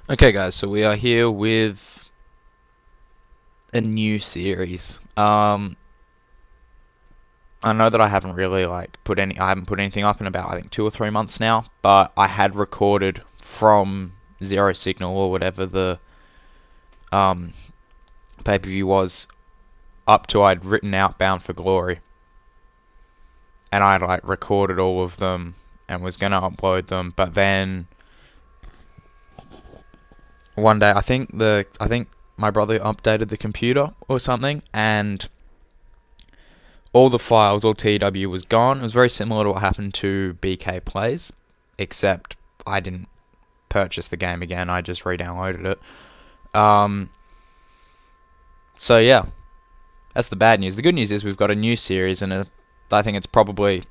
Okay, guys, so we are here with a new series. I know that I haven't really I haven't put anything up in about I think 2 or 3 months now, but I had recorded from Zero Signal or whatever the um pay per view was up to I'd written out Bound for Glory, and I'd recorded all of them and was gonna upload them, but then one day I think my brother updated the computer or something, and all the files, all TEW was gone. It was very similar to what happened to BK Plays, except I didn't purchase the game again. I just re-downloaded it. Um, so yeah, that's the bad news. The good news is we've got a new series, and I think it's probably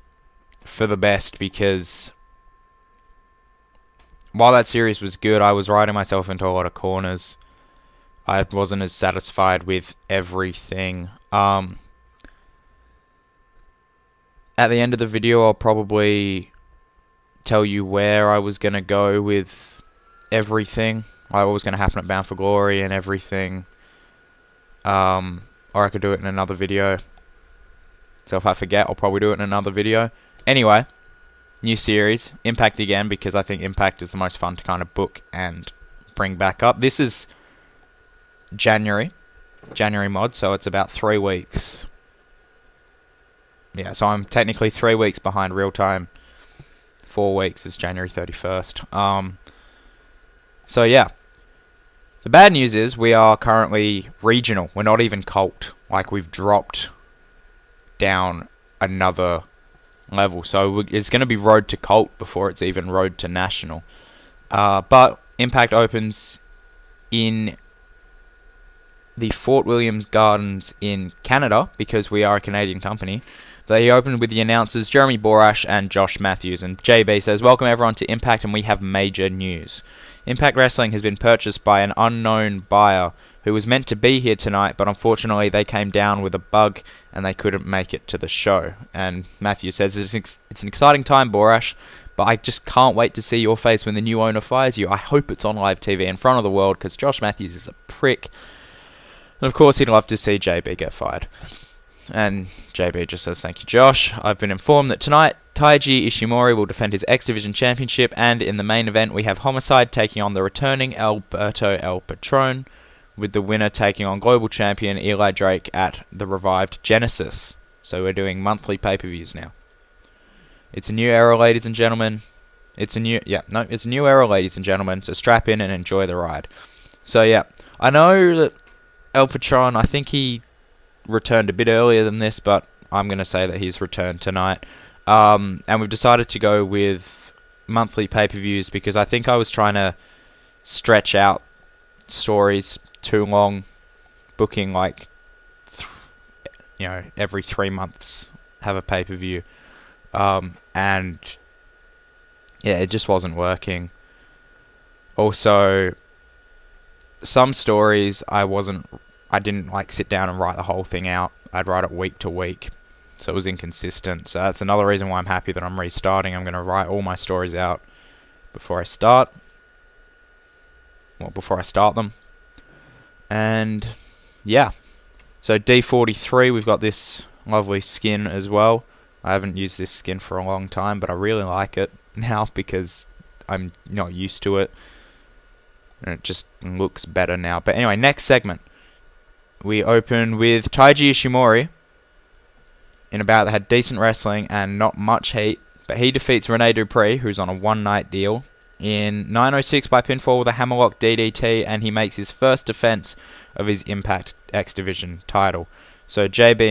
for the best because while that series was good, I was writing myself into a lot of corners. I wasn't as satisfied with everything. At the end of the video, I'll probably tell you where I was going to go with everything. What was going to happen at Bound for Glory and everything. Or I could do it in another video. So if I forget, I'll probably do it in another video. Anyway, new series. Impact again, because I think Impact is the most fun to kind of book and bring back up. This is January mod, so it's about 3 weeks. Yeah, so I'm technically 3 weeks behind real time. 4 weeks is January 31st. So yeah. The bad news is we are currently regional. We're not even cult. We've dropped down another level. So it's going to be road to cult before it's even road to national. But Impact opens in the Fort Williams Gardens in Canada, because we are a Canadian company. They opened with the announcers Jeremy Borash and Josh Matthews, and JB says, "Welcome everyone to Impact, and we have major news. Impact Wrestling has been purchased by an unknown buyer who was meant to be here tonight, but unfortunately they came down with a bug and they couldn't make it to the show." And Matthews says, "It's an exciting time, Borash, but I just can't wait to see your face when the new owner fires you. I hope it's on live TV in front of the world, because Josh Matthews is a prick." And of course, he'd love to see JB get fired. And JB just says, "Thank you, Josh. I've been informed that tonight, Taiji Ishimori will defend his X Division Championship, and in the main event, we have Homicide taking on the returning Alberto El Patron, with the winner taking on Global Champion Eli Drake at the revived Genesis." So we're doing monthly pay-per-views now. It's a new era, ladies and gentlemen. It's a new era, ladies and gentlemen. So strap in and enjoy the ride. So yeah, I know that El Patron, I think he returned a bit earlier than this, but I'm going to say that he's returned tonight. And we've decided to go with monthly pay-per-views because I think I was trying to stretch out stories too long, booking every 3 months have a pay-per-view. And yeah, it just wasn't working. Also, some stories I didn't sit down and write the whole thing out. I'd write it week to week, so it was inconsistent. So that's another reason why I'm happy that I'm restarting. I'm going to write all my stories out before I start. Well, before I start them. And yeah, so D43, we've got this lovely skin as well. I haven't used this skin for a long time, but I really like it now because I'm not used to it, and it just looks better now. But anyway, next segment. We open with Taiji Ishimori in a bout that had decent wrestling and not much heat, but he defeats Rene Dupree, who's on a one-night deal, in 9:06 by pinfall with a hammerlock DDT, and he makes his first defense of his Impact X Division title. So JB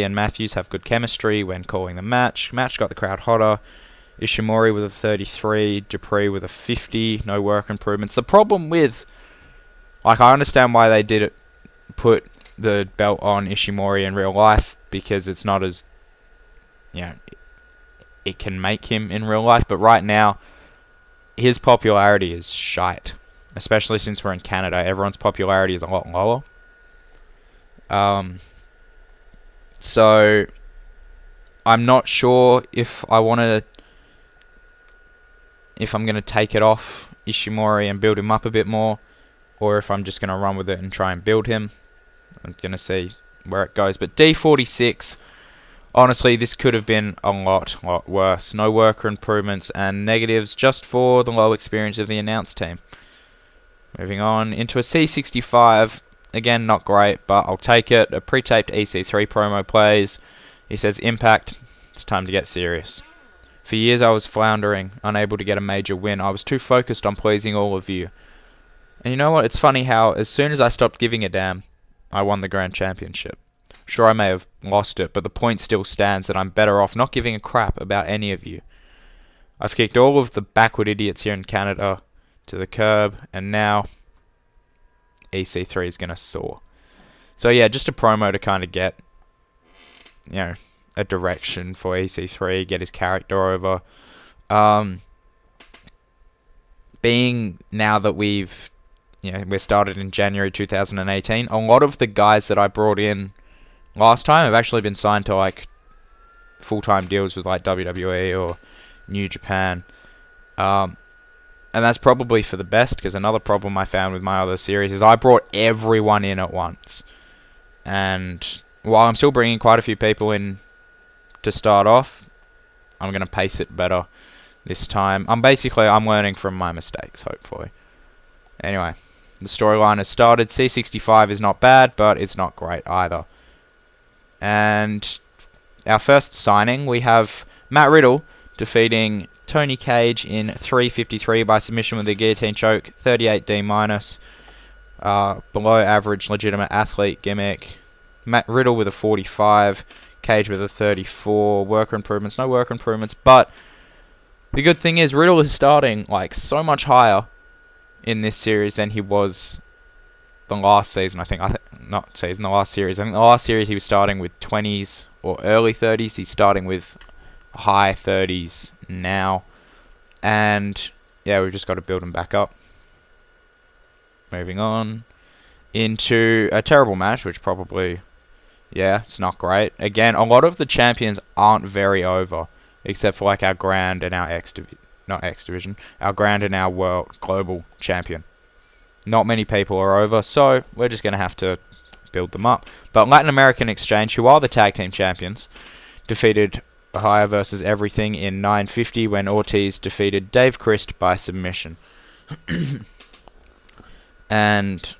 and Matthews have good chemistry when calling the match. Match got the crowd hotter. Ishimori with a 33, Dupree with a 50, no work improvements. The problem with, I understand why they did it, put the belt on Ishimori in real life, because it's not as, it can make him in real life, but right now, his popularity is shite, especially since we're in Canada. Everyone's popularity is a lot lower. So, I'm not sure if I'm going to take it off Ishimori and build him up a bit more, or if I'm just going to run with it and try and build him. I'm going to see where it goes. But D46, honestly, this could have been a lot worse. No worker improvements and negatives just for the low experience of the announced team. Moving on into a C65. Again, not great, but I'll take it. A pre-taped EC3 promo plays. He says, Impact, it's time to get serious. For years I was floundering, unable to get a major win. I was too focused on pleasing all of you. And you know what? It's funny how as soon as I stopped giving a damn, I won the Grand Championship. Sure, I may have lost it, but the point still stands that I'm better off not giving a crap about any of you. I've kicked all of the backward idiots here in Canada to the curb, and now EC3 is going to soar. So yeah, just a promo to kind of get, a direction for EC3, get his character over. Being now that we're started in January 2018, a lot of the guys that I brought in last time have actually been signed to like full-time deals with like WWE or New Japan. And that's probably for the best, because another problem I found with my other series is I brought everyone in at once. And while I'm still bringing quite a few people in to start off, I'm going to pace it better this time. I'm learning from my mistakes, hopefully. Anyway, the storyline has started. C65 is not bad, but it's not great either. And our first signing, we have Matt Riddle defeating Tony Cage in 3:53 by submission with a guillotine choke, 38D-. Below average legitimate athlete gimmick. Matt Riddle with a 45, Cage with a 34. Worker improvements, no worker improvements, but the good thing is Riddle is starting like so much higher in this series than he was the last season. The last series. I think the last series he was starting with 20s or early 30s. He's starting with high 30s now. And yeah, we've just got to build him back up. Moving on into a terrible match, which probably, it's not great. Again, a lot of the champions aren't very over, except for like our Grand and our our Grand and our World Global Champion. Not many people are over, so we're just going to have to build them up. But Latin American Exchange, who are the tag team champions, defeated Ohio versus Everything in 9:50 when Ortiz defeated Dave Christ by submission. And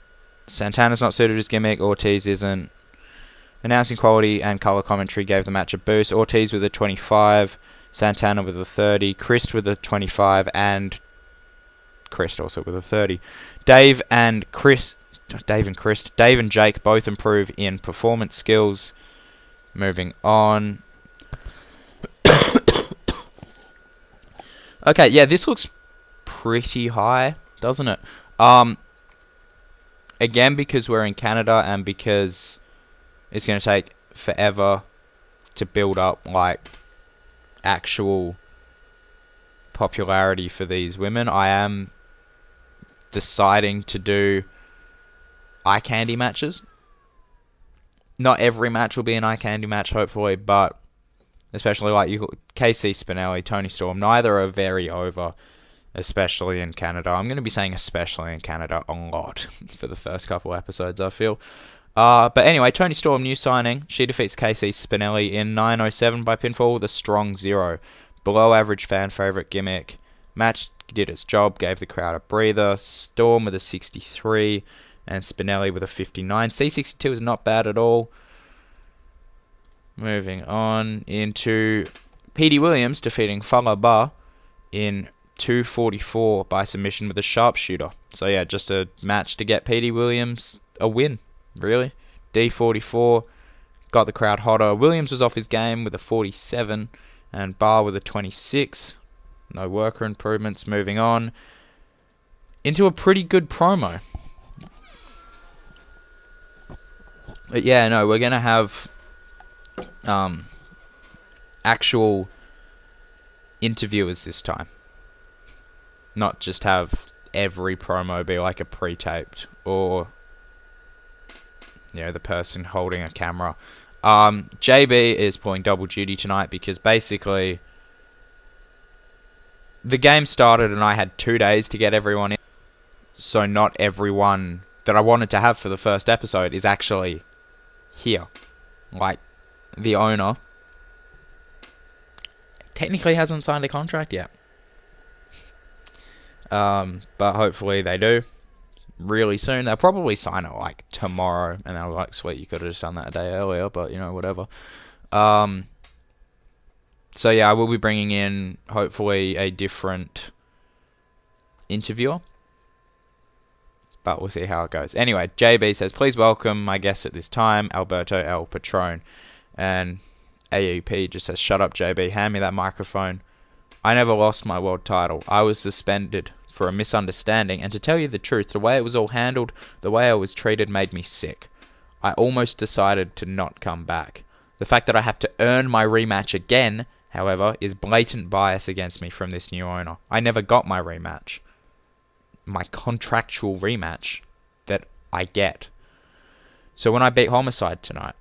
Santana's not suited his gimmick, Ortiz isn't. Announcing quality and color commentary gave the match a boost. Ortiz with a 25, Santana with a 30, Christ with a 25, and Christ also with a 30. Dave and Jake both improve in performance skills. Moving on. Okay, yeah, this looks pretty high, doesn't it? Again, because we're in Canada and because it's going to take forever to build up like actual popularity for these women, I am deciding to do eye candy matches. Not every match will be an eye candy match, hopefully, but especially like KC Spinelli, Tony Storm, neither are very over, especially in Canada. I'm going to be saying especially in Canada a lot for the first couple episodes, I feel. But anyway, Tony Storm, new signing. She defeats KC Spinelli in 9:07 by pinfall with a strong 0. Below average fan favorite gimmick. Match did its job, gave the crowd a breather. Storm with a 63 and Spinelli with a 59. C62 is not bad at all. Moving on into Petey Williams defeating Falaba in 2:44 by submission with a sharpshooter. So yeah, just a match to get Petey Williams a win, really. D44 got the crowd hotter. Williams was off his game with a 47 and Barr with a 26. No worker improvements. Moving on into a pretty good promo. But yeah, no, we're going to have actual interviewers this time. Not just have every promo be like a pre-taped or the person holding a camera. JB is pulling double duty tonight because basically the game started and I had 2 days to get everyone in. So not everyone that I wanted to have for the first episode is actually here. Like, the owner technically hasn't signed a contract yet. But hopefully they do really soon. They'll probably sign it like tomorrow, and they'll be like, sweet, you could have just done that a day earlier, but you know, whatever. So yeah, I will be bringing in hopefully a different interviewer, but we'll see how it goes. Anyway, JB says, please welcome my guest at this time, Alberto El Patron. And AEP just says, shut up, JB, hand me that microphone. I never lost my world title. I was suspended for a misunderstanding, and to tell you the truth, the way it was all handled, the way I was treated made me sick. I almost decided to not come back. The fact that I have to earn my rematch again, however, is blatant bias against me from this new owner. I never got my rematch. My contractual rematch that I get. So when I beat Homicide tonight,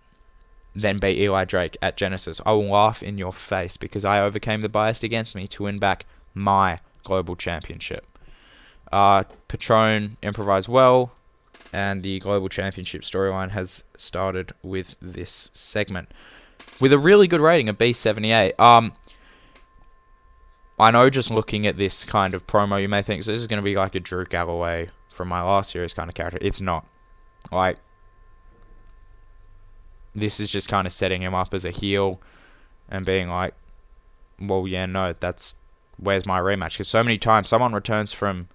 then beat Eli Drake at Genesis, I will laugh in your face because I overcame the bias against me to win back my global championship. Patron improvised well, and the global championship storyline has started with this segment. With a really good rating of B78. I know just looking at this kind of promo, you may think so this is going to be like a Drew Galloway from my last series kind of character. It's not. Like, this is just kind of setting him up as a heel and being like, well, yeah, no, where's my rematch? Because so many times someone returns from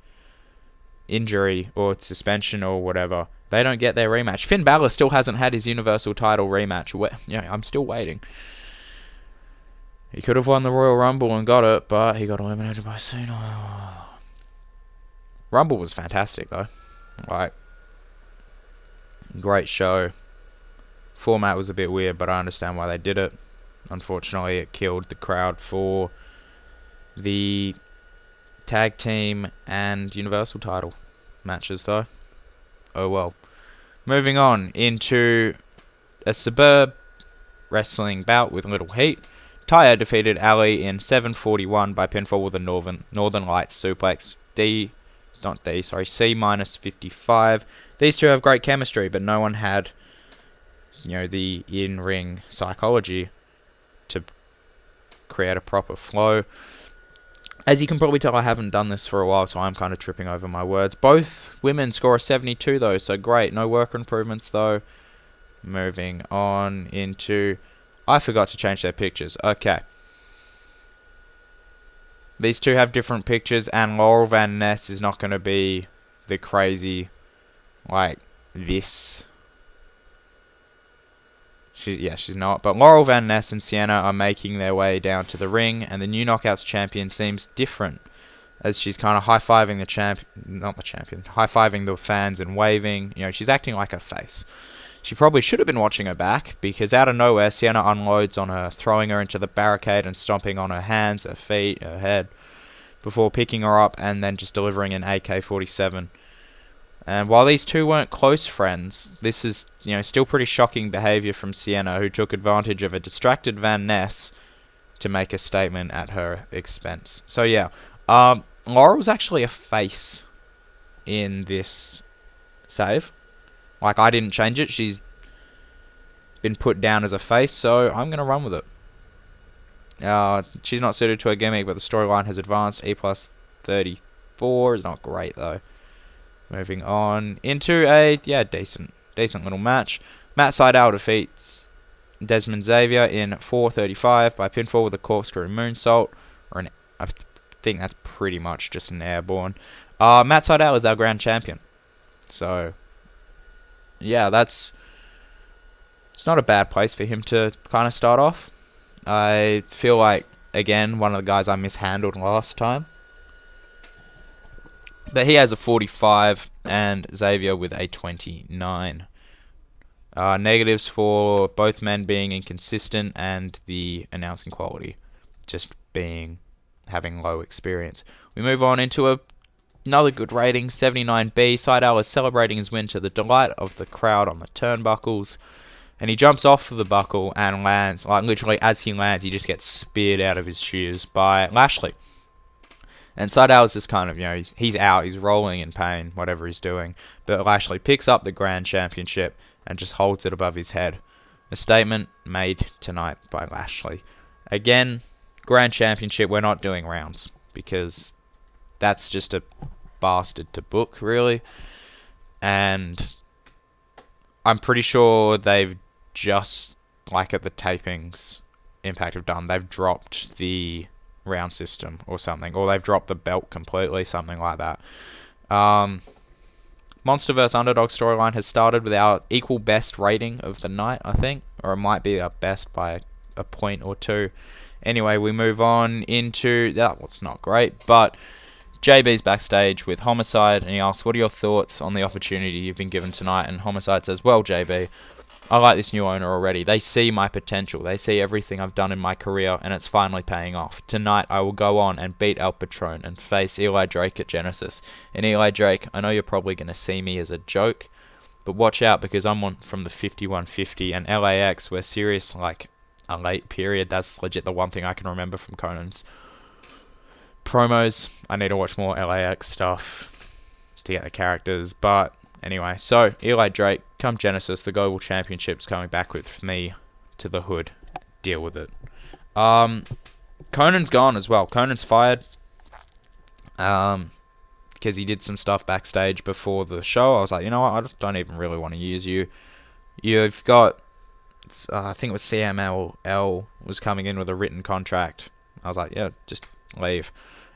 injury or suspension or whatever, they don't get their rematch. Finn Balor still hasn't had his Universal title rematch. I'm still waiting. He could have won the Royal Rumble and got it, but he got eliminated by Cena. Rumble was fantastic, though. Like, great show. Format was a bit weird, but I understand why they did it. Unfortunately, it killed the crowd for the tag team and Universal title matches, though. Oh well. Moving on into a suburb wrestling bout with little heat. Taya defeated Ali in 7:41 by pinfall with a Northern Lights suplex. C minus 55. These two have great chemistry, but no one had, the in-ring psychology to create a proper flow. As you can probably tell, I haven't done this for a while, so I'm kind of tripping over my words. Both women score a 72, though, so great. No worker improvements, though. Moving on into... I forgot to change their pictures. Okay. These two have different pictures, and Laurel Van Ness is not going to be the crazy, like, this. She's not. But Laurel Van Ness and Sienna are making their way down to the ring, and the new Knockouts champion seems different, as she's kind of high-fiving high-fiving the fans and waving. She's acting like a face. She probably should have been watching her back, because out of nowhere, Sienna unloads on her, throwing her into the barricade and stomping on her hands, her feet, her head, before picking her up and then just delivering an AK-47. And while these two weren't close friends, this is, still pretty shocking behavior from Sienna, who took advantage of a distracted Van Ness to make a statement at her expense. So yeah, Laurel's actually a face in this save. Like, I didn't change it. She's been put down as a face, so I'm going to run with it. She's not suited to a gimmick, but the storyline has advanced. E plus 34 is not great, though. Moving on into a, decent little match. Matt Sydal defeats Desmond Xavier in 4:35 by pinfall with a corkscrew moonsault. I think that's pretty much just an airborne. Matt Sydal is our grand champion. So... yeah, it's not a bad place for him to kind of start off. I feel like, again, one of the guys I mishandled last time. But he has a 45 and Xavier with a 29. Negatives for both men being inconsistent and the announcing quality just having low experience. We move on into another good rating, 79B. Sydal is celebrating his win to the delight of the crowd on the turnbuckles. And he jumps off of the buckle and lands, like literally as he lands, he just gets speared out of his shoes by Lashley. And Sydal's just kind of, he's out, he's rolling in pain, whatever he's doing. But Lashley picks up the Grand Championship and just holds it above his head. A statement made tonight by Lashley. Again, Grand Championship, we're not doing rounds, because that's just a bastard to book, really. And I'm pretty sure they've just, like at the tapings Impact have done, they've dropped the round system or something, or they've dropped the belt completely, something like that. Monster vs Underdog storyline has started with our equal best rating of the night, I think, or it might be our best by a point or two. Anyway, we move on into that. Well, it's not great, but JB's backstage with Homicide, and he asks, "What are your thoughts on the opportunity you've been given tonight?" And Homicide says, "Well, JB, I like this new owner already. They see my potential. They see everything I've done in my career, and it's finally paying off. Tonight, I will go on and beat El Patron and face Eli Drake at Genesis. And Eli Drake, I know you're probably going to see me as a joke, but watch out, because I'm on from the 5150 and LAX. We're serious, like a late period." That's legit the one thing I can remember from Conan's promos. I need to watch more LAX stuff to get the characters, but anyway, so Eli Drake, come Genesis, the Global Championship's coming back with me to the hood. Deal with it. Conan's gone as well. Conan's fired. Because he did some stuff backstage before the show. I was like, you know what, I don't even really want to use you. You've got, I think it was CMLL was coming in with a written contract. I was like, yeah, just leave.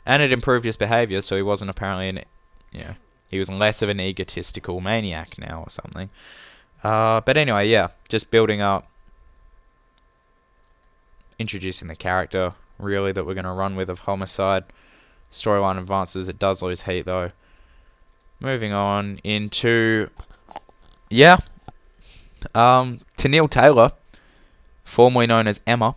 And it improved his behaviour, so he wasn't apparently he was less of an egotistical maniac now or something. But anyway, yeah, just building up, introducing the character, really, that we're going to run with of Homicide. Storyline advances. It does lose heat, though. Moving on into, Tennille Taylor, formerly known as Emma,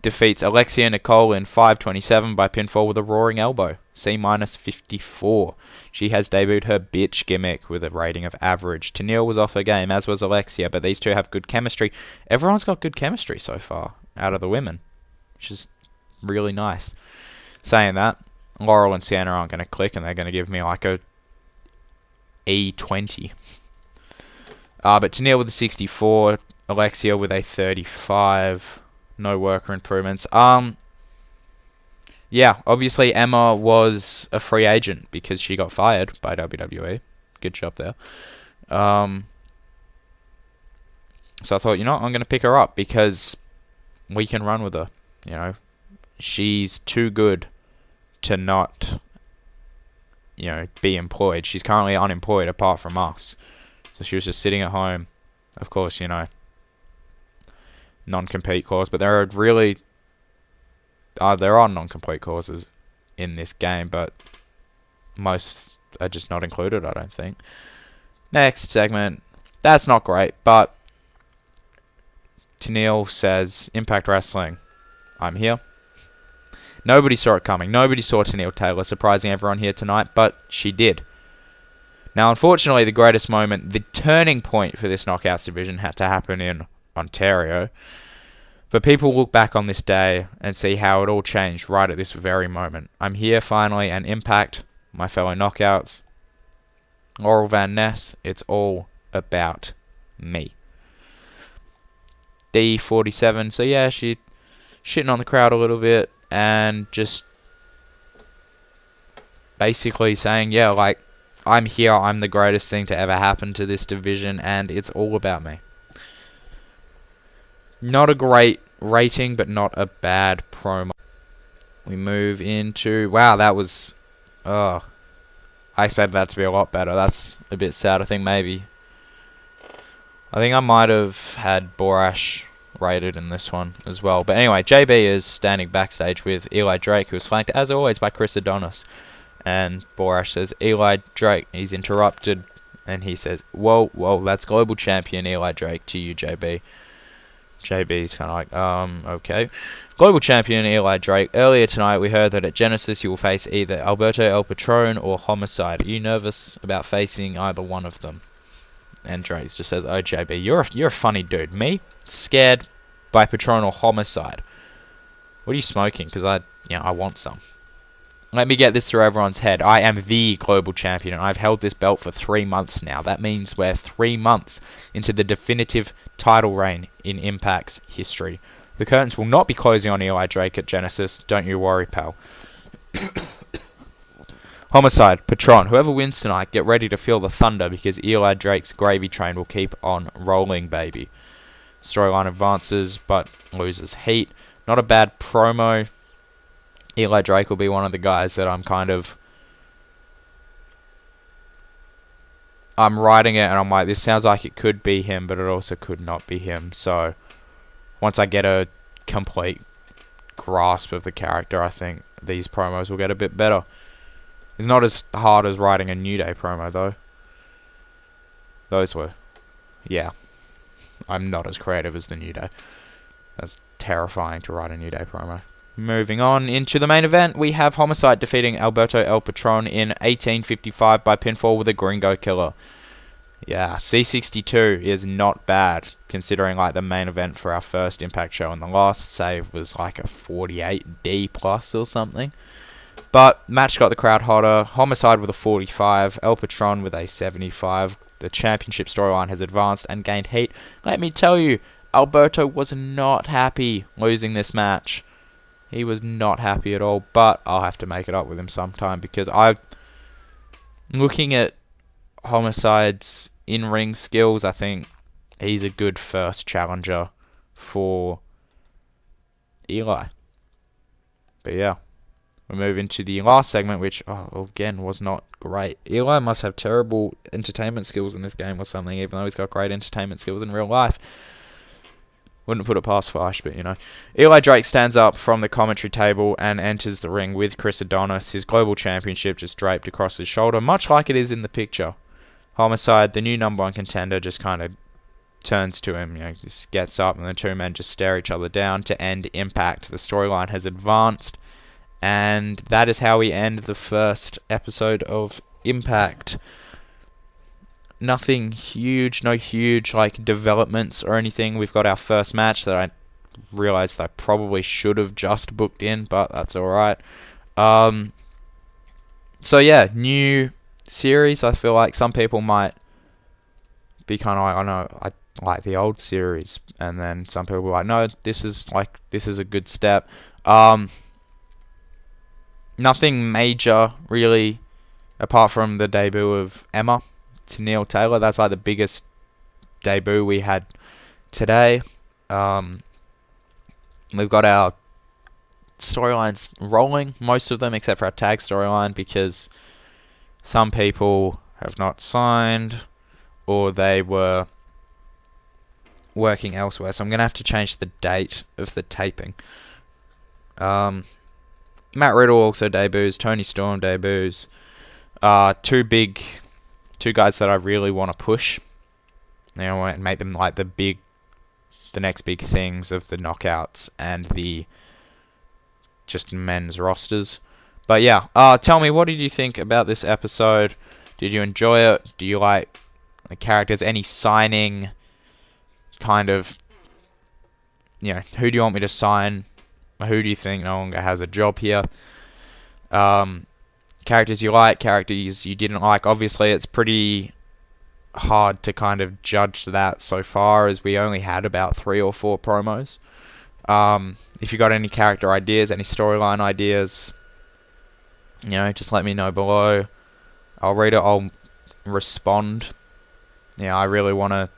defeats Alexia Nicole in 5:27 by pinfall with a roaring elbow. C-54. She has debuted her bitch gimmick with a rating of average. Tennille was off her game, as was Alexia, but these two have good chemistry. Everyone's got good chemistry so far, out of the women, which is really nice. Saying that, Laurel and Sienna aren't going to click, and they're going to give me like a E20. But Tennille with a 64, Alexia with a 35. No worker improvements. Obviously Emma was a free agent because she got fired by WWE. Good job there. So I thought, I'm going to pick her up because we can run with her. She's too good to not, be employed. She's currently unemployed apart from us. So she was just sitting at home. Of course, non-compete clause, but there are non-compete clauses in this game, but most are just not included, I don't think. Next segment, that's not great, but Tennille says, "Impact Wrestling, I'm here." Nobody saw it coming. Nobody saw Tennille Taylor surprising everyone here tonight, but she did. Now, unfortunately, the greatest moment, the turning point for this Knockouts division had to happen in Ontario. But people look back on this day and see how it all changed right at this very moment. I'm here finally, and Impact, my fellow Knockouts, Laurel Van Ness, it's all about me. D47, so yeah, she shitting on the crowd a little bit and just basically saying, I'm here, I'm the greatest thing to ever happen to this division, and it's all about me. Not a great rating, but not a bad promo. We move into, wow, that was, I expected that to be a lot better. That's a bit sad. I think I might have had Borash rated in this one as well. But anyway, JB is standing backstage with Eli Drake, who is flanked, as always, by Chris Adonis. And Borash says, "Eli Drake." He's interrupted, and he says, whoa, that's Global Champion Eli Drake to you, JB. JB's kind of like, okay. Global Champion Eli Drake. Earlier tonight, we heard that at Genesis, you will face either Alberto El Patron or Homicide. Are you nervous about facing either one of them? And Drake just says, "Oh, JB, you're a funny dude. Me? Scared by Patron or Homicide? What are you smoking? Because I want some." Let me get this through everyone's head. I am the global champion, and I've held this belt for 3 months now. That means we're 3 months into the definitive title reign in Impact's history. The curtains will not be closing on Eli Drake at Genesis. Don't you worry, pal. Homicide, Patron, whoever wins tonight, get ready to feel the thunder because Eli Drake's gravy train will keep on rolling, baby. Storyline advances, but loses heat. Not a bad promo. Eli Drake will be one of the guys that I'm writing it and I'm like, this sounds like it could be him, but it also could not be him. So once I get a complete grasp of the character, I think these promos will get a bit better. It's not as hard as writing a New Day promo, though. Those were, yeah. I'm not as creative as the New Day. That's terrifying to write a New Day promo. Moving on into the main event, we have Homicide defeating Alberto El Patron in 1855 by pinfall with a Gringo Killer. Yeah, C62 is not bad, considering like the main event for our first Impact show and the last save was like a 48D plus or something. But match got the crowd hotter. Homicide with a 45, El Patron with a 75. The championship storyline has advanced and gained heat. Let me tell you, Alberto was not happy losing this match. He was not happy at all, but I'll have to make it up with him sometime because looking at Homicide's in-ring skills, I think he's a good first challenger for Eli. But yeah, we move into the last segment, which, again, was not great. Eli must have terrible entertainment skills in this game or something, even though he's got great entertainment skills in real life. Wouldn't put it past Flash, but you know. Eli Drake stands up from the commentary table and enters the ring with Chris Adonis, his global championship just draped across his shoulder, much like it is in the picture. Homicide, the new #1 contender, just kind of turns to him, just gets up, and the two men just stare each other down to end Impact. The storyline has advanced, and that is how we end the first episode of Impact. Nothing huge, no huge like developments or anything. We've got our first match that I realized I probably should have just booked in, but that's alright. So yeah, new series. I feel like some people might be kind of like, I like the old series, and then some people are like, no, this is a good step. Nothing major really, apart from the debut of Emma to Neil Taylor. That's like the biggest debut we had today. We've got our storylines rolling, most of them except for our tag storyline, because some people have not signed or they were working elsewhere, so I'm gonna have to change the date of the taping. Matt Riddle also debuts, Tony Storm debuts. Two guys that I really want to push. And make them like the next big things of the knockouts and the just men's rosters. But yeah, tell me, what did you think about this episode? Did you enjoy it? Do you like the characters? Any signing kind of, who do you want me to sign? Who do you think no longer has a job here? Characters you like, characters you didn't like. Obviously, it's pretty hard to kind of judge that so far, as we only had about 3 or 4 promos. If you got any character ideas, any storyline ideas, just let me know below. I'll read it, I'll respond. I really want to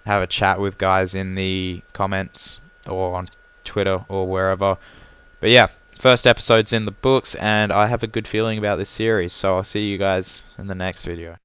have a chat with guys in the comments or on Twitter or wherever. But yeah, first episode's in the books, and I have a good feeling about this series, so I'll see you guys in the next video.